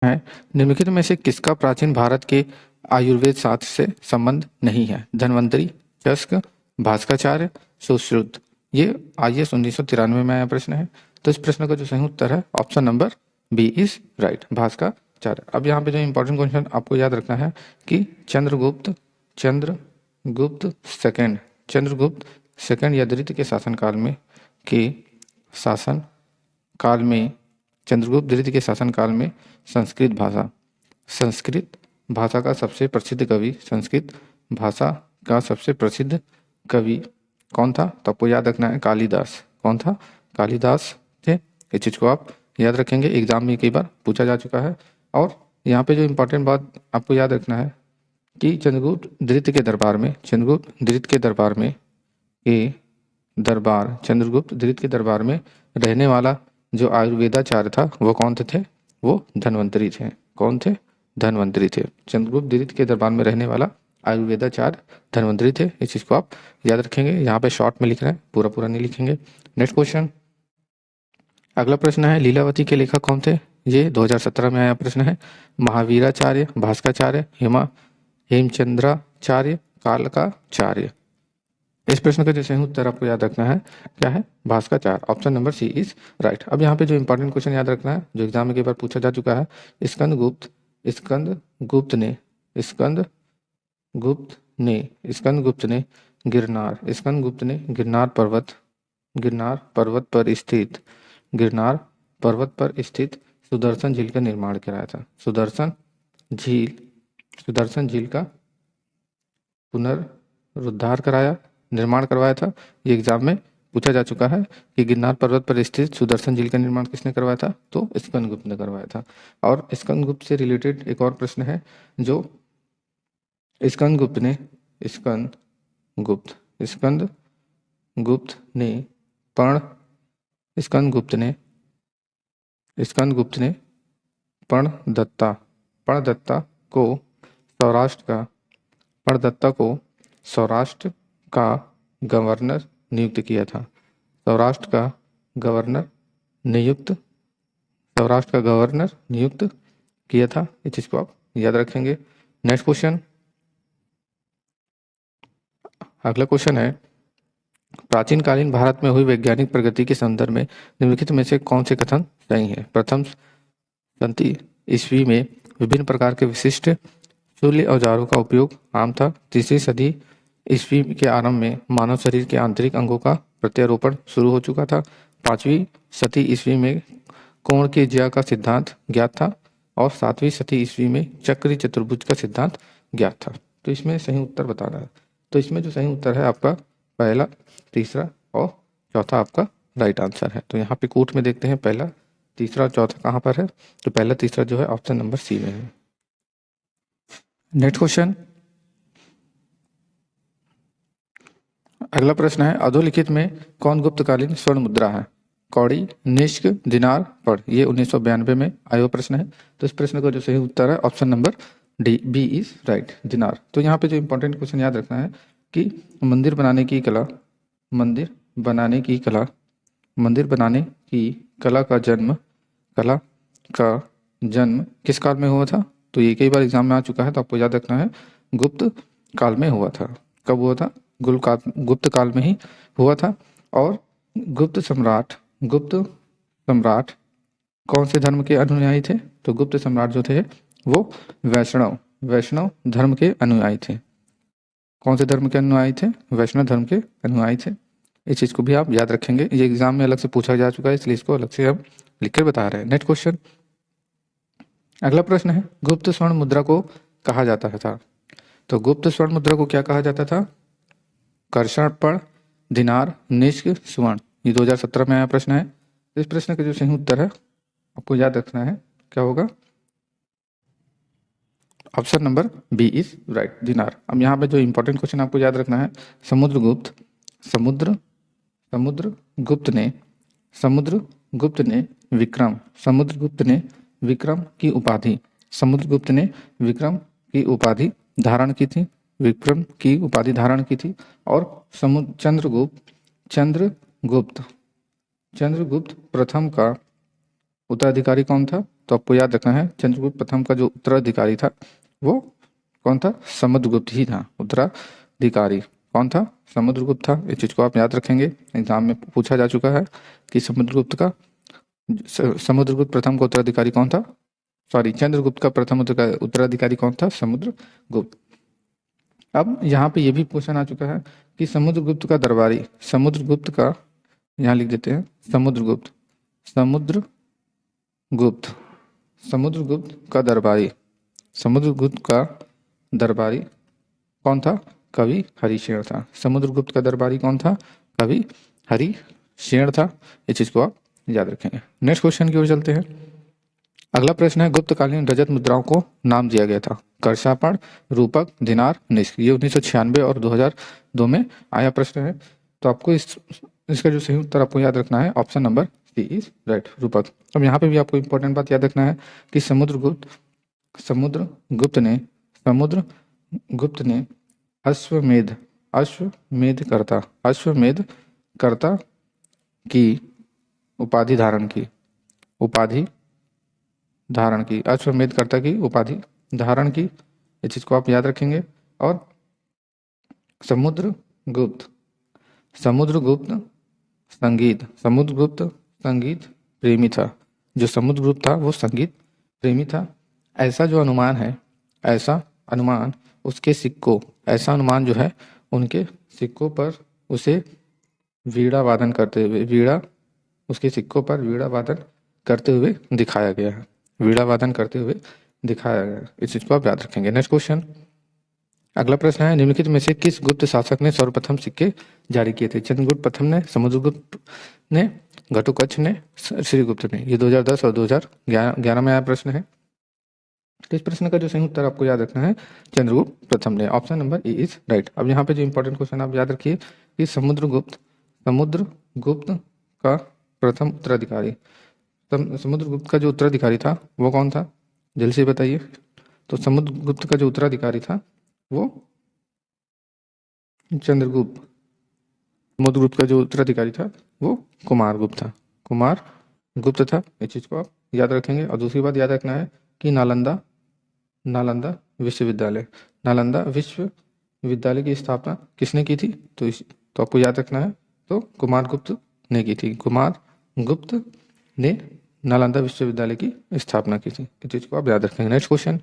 है निम्नलिखित में से किसका प्राचीन भारत के आयुर्वेद शास्त्र से संबंध नहीं है? धन्वंतरी, चस्क, भास्कराचार्य, सुश्रुत। ये IAS 1993 में आया प्रश्न है। तो इस प्रश्न का जो सही उत्तर है option number B is right, Bhaskaracharya. अब यहाँ पे जो इंपॉर्टेंट क्वेश्चन आपको याद रखना है कि चंद्रगुप्त सेकंड या द्वितीय के चंद्रगुप्त द्वितीय के शासनकाल में संस्कृत भाषा का सबसे प्रसिद्ध कवि कौन था? तो आपको याद रखना है कालिदास। कौन था? कालिदास थे। इस चीज को आप याद रखेंगे, एग्जाम में कई बार पूछा जा चुका है। और यहाँ पे जो इम्पोर्टेंट बात आपको याद रखना है कि चंद्रगुप्त द्वितीय के दरबार में रहने वाला जो आयुर्वेदाचार्य था वो कौन थे? वो धन्वंतरी थे। कौन थे? धन्वंतरी थे। चंद्रगुप्त द्वितीय के दरबार में रहने वाला आयुर्वेदाचार्य धन्वंतरी थे। इस चीज को आप याद रखेंगे। यहाँ पे शॉर्ट में लिख रहे हैं, पूरा नहीं लिखेंगे। नेक्स्ट क्वेश्चन, अगला प्रश्न है लीलावती के लेखक कौन थे? ये 2017 में आया प्रश्न है। महावीराचार्य, भास्कराचार्य, हेमचंद्राचार्य, कालकाचार्य। इस प्रश्न का जो सही उत्तर आपको याद रखना है क्या है? Bhaskaracharya. Option number C is right. अब यहाँ पे जो इंपॉर्टेंट क्वेश्चन याद रखना है जो एग्जाम में कई बार पूछा जा चुका है, स्कंदगुप्त ने गिरनार पर्वत पर स्थित सुदर्शन झील का निर्माण कराया था। सुदर्शन झील का पुनरुद्धार निर्माण करवाया था। ये एग्जाम में पूछा जा चुका है कि गिरनार पर्वत पर स्थित सुदर्शन झील का निर्माण किसने करवाया था? तो स्कंदगुप्त ने करवाया था। और स्कंदगुप्त से रिलेटेड एक और प्रश्न है जो स्कंदगुप्त ने प्रणदत्ता को सौराष्ट्र का गवर्नर नियुक्त किया था। सौराष्ट्र का गवर्नर नियुक्त किया था। इस चीज को आप याद रखेंगे। नेक्स्ट क्वेश्चन, अगला क्वेश्चन है प्राचीन कालीन भारत में हुई वैज्ञानिक प्रगति के संदर्भ में निम्नलिखित में से कौन से कथन सही है? प्रथम शती ईस्वी में विभिन्न प्रकार के विशिष्ट शूल्य औजारों का उपयोग आम था। तीसरी सदी ईस्वी के आरंभ में मानव शरीर के आंतरिक अंगों का प्रत्यारोपण शुरू हो चुका था। 5वीं शती ईस्वी में कोण के ज्या का सिद्धांत ज्ञात था। और 7वीं शती ईस्वी में चक्री चतुर्भुज का सिद्धांत ज्ञात था। तो इसमें सही उत्तर बताना है। तो इसमें जो सही उत्तर है आपका पहला, तीसरा और चौथा आपका राइट आंसर है। तो यहाँ पे कोट में देखते हैं पहला, तीसरा और चौथा कहाँ पर है? तो पहला तीसरा जो है ऑप्शन नंबर सी में है। नेक्स्ट क्वेश्चन, अगला प्रश्न है अधोलिखित में कौन गुप्तकालीन स्वर्ण मुद्रा है? कौड़ी, निष्क, दिनार, पढ़। ये 1992 में आया प्रश्न है। तो इस प्रश्न का जो सही उत्तर है option number B is right, दिनार। तो यहाँ पे जो इंपॉर्टेंट क्वेश्चन याद रखना है कि मंदिर बनाने की कला का जन्म किस काल में हुआ था? तो ये कई बार एग्जाम में आ चुका है। तो आपको याद रखना है गुप्त काल में हुआ था। कब हुआ था? गुप्त काल में ही हुआ था। और गुप्त सम्राट कौन से धर्म के अनुयायी थे? तो गुप्त सम्राट जो थे वो वैष्णव धर्म के अनुयायी थे। कौन से धर्म के अनुयायी थे? वैष्णव धर्म के अनुयायी थे। इस चीज को भी आप याद रखेंगे। ये एग्जाम में अलग से पूछा जा चुका है, इसलिए इसको अलग से हम लिखकर बता रहे हैं। नेक्स्ट क्वेश्चन, अगला प्रश्न है गुप्त स्वर्ण मुद्रा को कहा जाता था? तो गुप्त स्वर्ण मुद्रा को क्या कहा जाता था? कर्षण, दिनार, निष्क, स्वर्ण। ये 2017 में आया प्रश्न है। इस प्रश्न का जो सही उत्तर है आपको याद रखना है क्या होगा? Option number B is right, दिनार। अब यहाँ पे जो इंपॉर्टेंट क्वेश्चन आपको याद रखना है समुद्रगुप्त ने विक्रम की उपाधि धारण की थी। और चंद्रगुप्त प्रथम का उत्तराधिकारी कौन था? तो आपको याद रखना है चंद्रगुप्त प्रथम का जो उत्तराधिकारी था वो कौन था? समुद्रगुप्त ही था। उत्तराधिकारी कौन था? समुद्रगुप्त था। इस चीज को आप याद रखेंगे, एग्जाम में पूछा जा चुका है कि समुद्रगुप्त प्रथम का उत्तराधिकारी कौन था? सॉरी, चंद्रगुप्त का प्रथम उत्तराधिकारी कौन था? समुद्रगुप्त। अब यहाँ पे ये भी क्वेश्चन आ चुका है कि समुद्रगुप्त का दरबारी, समुद्रगुप्त का, यहाँ लिख देते हैं समुद्रगुप्त, समुद्रगुप्त, समुद्रगुप्त का दरबारी, समुद्रगुप्त का दरबारी कौन था? कवि हरिशेन था। समुद्रगुप्त का दरबारी कौन था? कवि हरिशेन था। इस चीज को आप याद रखेंगे। नेक्स्ट क्वेश्चन की ओर चलते हैं। अगला प्रश्न है, गुप्तकालीन रजत मुद्राओं को नाम दिया गया था। करशापण, रूपक, दिनार, निष्क। ये 1996 और 2002 में आया प्रश्न है। तो आपको इसका जो सही उत्तर आपको याद रखना है option number C is right, रूपक। अब यहाँ पे भी आपको इंपॉर्टेंट बात याद रखना है कि समुद्रगुप्त ने अश्वमेध कर्ता की उपाधि धारण की, अश्वमेध कर्ता की उपाधि धारण की। इस चीज को आप याद रखेंगे। और समुद्रगुप्त संगीत प्रेमी था। जो समुद्रगुप्त था वो संगीत प्रेमी था। ऐसा अनुमान जो है उनके सिक्कों पर उसे वीणा वादन करते हुए दिखाया गया है। इस चीज को आप याद रखेंगे। नेक्स्ट क्वेश्चन, अगला प्रश्न है, निम्नलिखित में से किस गुप्त शासक ने सर्वप्रथम सिक्के जारी किए थे? चंद्रगुप्त प्रथम ने, समुद्रगुप्त ने, घटोत्कच ने, श्रीगुप्त ने। ये 2010 और 2011 में आया प्रश्न है। तो इस प्रश्न का जो सही उत्तर आपको याद रखना है चंद्रगुप्त प्रथम ने। Option number A is right. अब यहाँ पे जो इंपॉर्टेंट क्वेश्चन आप याद रखिए कि समुद्रगुप्त का प्रथम उत्तराधिकारी, समुद्रगुप्त का जो उत्तराधिकारी था वो कौन था? जल्दी से बताइए। तो समुद्रगुप्त का जो उत्तराधिकारी था वो चंद्रगुप्त, समुद्रगुप्त का जो उत्तराधिकारी था वो कुमारगुप्त था। इस चीज को आप याद रखेंगे। और दूसरी बात याद रखना है कि नालंदा विश्वविद्यालय की स्थापना किसने की थी? तो आपको याद रखना है तो कुमारगुप्त ने की थी। कुमारगुप्त ने नालंदा विश्वविद्यालय की स्थापना की थी। इस चीज को आप याद रखेंगे। नेक्स्ट क्वेश्चन,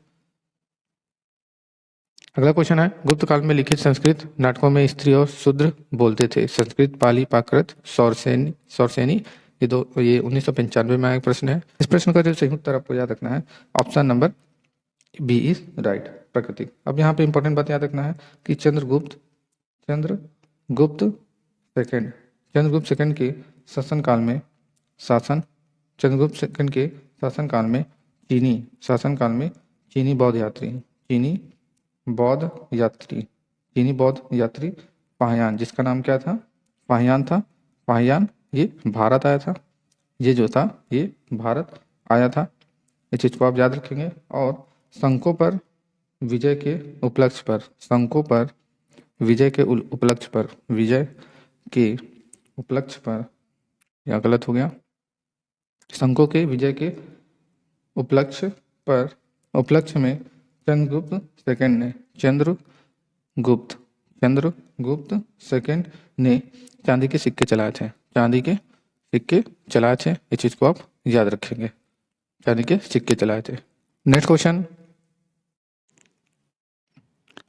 अगला क्वेश्चन है, गुप्त काल में लिखित संस्कृत नाटकों में स्त्री और शूद्र बोलते थे। संस्कृत, पाली, प्राकृत, सौरसेनी। ये 1995 में आया प्रश्न है। इस प्रश्न का जो सही उत्तर आपको याद रखना है option number B is right, प्राकृतिक। अब यहाँ पे इंपॉर्टेंट बात याद रखना है कि चंद्रगुप्त सेकंड के शासनकाल में चीनी बौद्ध यात्री फाहियान, जिसका नाम क्या था? फाहियान ये भारत आया था। ये भारत आया था। इस चीज को आप याद रखेंगे। और शंकों पर विजय के उपलक्ष्य पर, या गलत हो गया, शंकों के विजय के उपलक्ष्य में चंद्रगुप्त सेकंड ने चांदी के सिक्के चलाए थे। इस चीज को आप याद रखेंगे, चांदी के सिक्के चलाए थे। नेक्स्ट क्वेश्चन,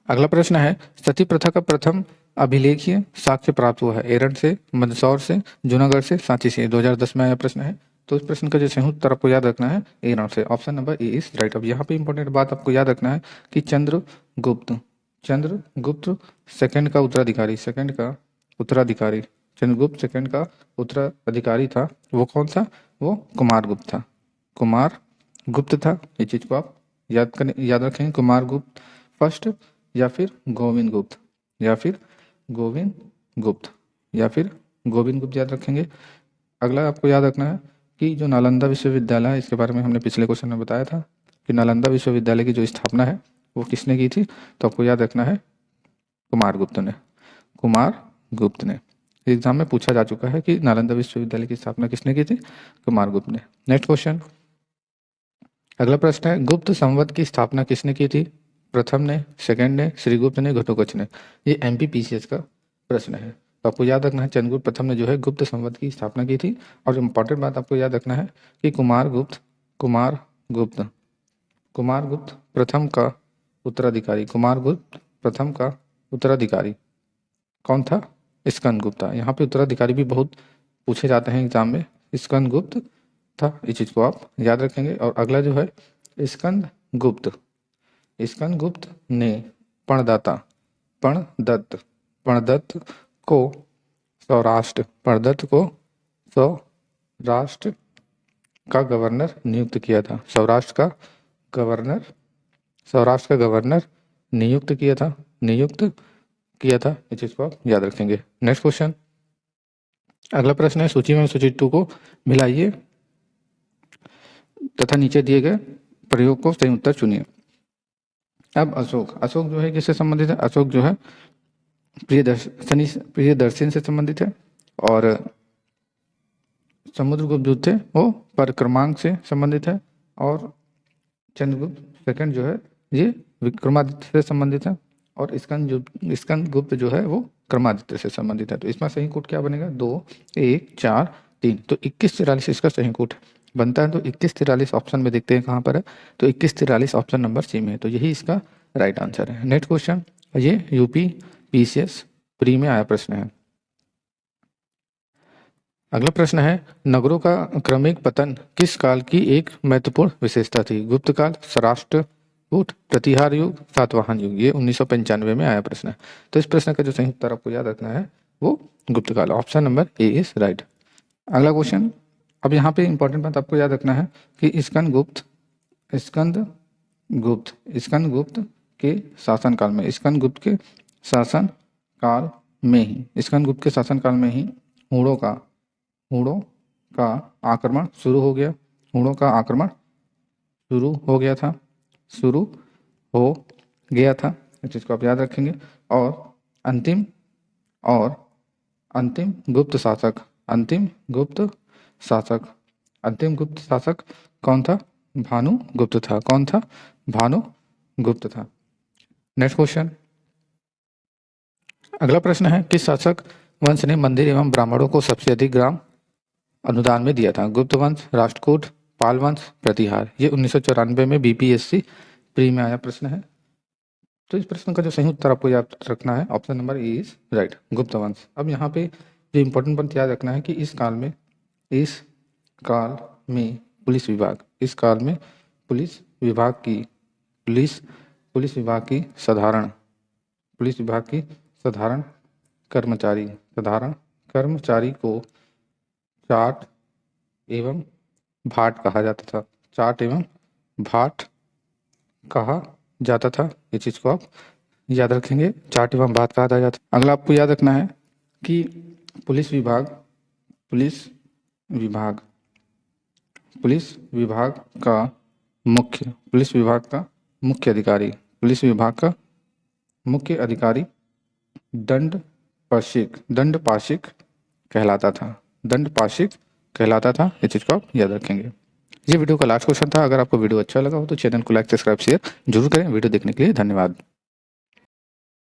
अगला प्रश्न है, सती प्रथा का प्रथम अभिलेखीय साक्ष्य प्राप्त हुआ है। एरंड से, मंदसौर से, जूनागढ़ से, सांची से। 2010 में आया प्रश्न है। तो इस प्रश्न का जो सही उत्तर आपको याद रखना है एरंड से। Option number A is right. अब यहाँ पे इंपॉर्टेंट बात आपको याद रखना है कि चंद्रगुप्त सेकंड का उत्तराधिकारी था वो कौन था? वो कुमारगुप्त था। ये चीज को आप याद रखेंगे। कुमारगुप्त फर्स्ट, या फिर गोविंदगुप्त याद रखेंगे। अगला आपको याद रखना है कि जो नालंदा विश्वविद्यालय है, इसके बारे में हमने पिछले क्वेश्चन में बताया था कि नालंदा विश्वविद्यालय की जो स्थापना है वो किसने की थी? तो आपको याद रखना है कुमारगुप्त ने। एग्जाम में पूछा जा चुका है कि नालंदा विश्वविद्यालय की स्थापना किसने की थी? कुमारगुप्त ने। नेक्स्ट क्वेश्चन, अगला प्रश्न है, गुप्त संवत की स्थापना किसने की थी? प्रथम ने, सेकंड ने, श्रीगुप्त ने, घटोत्कच ने। ये एमपीपीसीएस का प्रश्न है, तो आपको याद रखना है चंद्रगुप्त प्रथम ने जो है गुप्त संवत की स्थापना की थी। और इम्पॉर्टेंट बात आपको याद रखना है कि कुमारगुप्त प्रथम का उत्तराधिकारी कौन था? स्कंदगुप्त था। यहाँ पे उत्तराधिकारी भी बहुत पूछे जाते हैं एग्जाम में, स्कंदगुप्त था, इस चीज को आप याद रखेंगे। और अगला जो है, स्कंदगुप्त ने प्रणदत्त को सौराष्ट्र का गवर्नर नियुक्त किया था। सौराष्ट्र का गवर्नर नियुक्त किया था, इस चीज को आप याद रखेंगे। नेक्स्ट क्वेश्चन, अगला प्रश्न है, सूची में सूची 2 को मिलाइए तथा नीचे दिए गए प्रयोग को सही उत्तर चुनिए। अब अशोक जो है किससे संबंधित है? अशोक जो है प्रियदर्शन से संबंधित है। और समुद्रगुप्त जो थे वो परक्रमांक से संबंधित है। और चंद्रगुप्त सेकंड जो है ये विक्रमादित्य से संबंधित है। और स्कंदगुप्त जो है वो क्रमादित्य से संबंधित है। तो इसमें सही कूट क्या बनेगा? 2, 1, 4, 3। तो 2143 इसका सही कूट बनता है। तो 2143 ऑप्शन में देखते हैं कहाँ पर है, तो 2143 ऑप्शन नंबर सी में है। तो यही इसका राइट आंसर है। नेक्स्ट क्वेश्चन, ये यूपी पीसीएस प्री में आया प्रश्न है। अगला प्रश्न है, नगरों का क्रमिक पतन किस काल की एक महत्वपूर्ण विशेषता थी? गुप्त काल, सौराष्ट्रकूट, प्रतिहार युग, सातवाहन युग। ये 1995 में आया प्रश्न है। तो इस प्रश्न का जो सही उत्तर आपको याद रखना है वो गुप्त काल, option number A is right. अगला क्वेश्चन, अब यहाँ पे इंपॉर्टेंट बात आपको याद रखना है कि स्कंदगुप्त के शासनकाल में हूणों का आक्रमण शुरू हो गया था। इस चीज को आप याद रखेंगे। और अंतिम गुप्त शासक कौन था? भानुगुप्त था। नेक्स्ट क्वेश्चन, अगला प्रश्न है, किस शासक वंश ने मंदिर एवं ब्राह्मणों को सबसे अधिक ग्राम अनुदान में दिया था? गुप्त वंश, राष्ट्रकूट, पाल वंश, प्रतिहार। ये 1994 में बीपीएससी प्री में आया प्रश्न है। तो इस प्रश्न का जो सही उत्तर आपको याद रखना है option number A is right, गुप्त वंश। अब यहाँ पे जो इंपॉर्टेंट पॉइंट याद रखना है कि इस काल में पुलिस विभाग की साधारण कर्मचारी को चाट एवं भाट कहा जाता था। इस चीज को आप याद रखेंगे, चाट एवं भाट कहा जाता। अगला आपको याद रखना है कि पुलिस विभाग का मुख्य अधिकारी दंडपाशिक कहलाता था। इस चीज को आप याद रखेंगे। ये वीडियो का लास्ट क्वेश्चन था। अगर आपको वीडियो अच्छा लगा हो तो चैनल को लाइक, सब्सक्राइब, शेयर जरूर करें। वीडियो देखने के लिए धन्यवाद।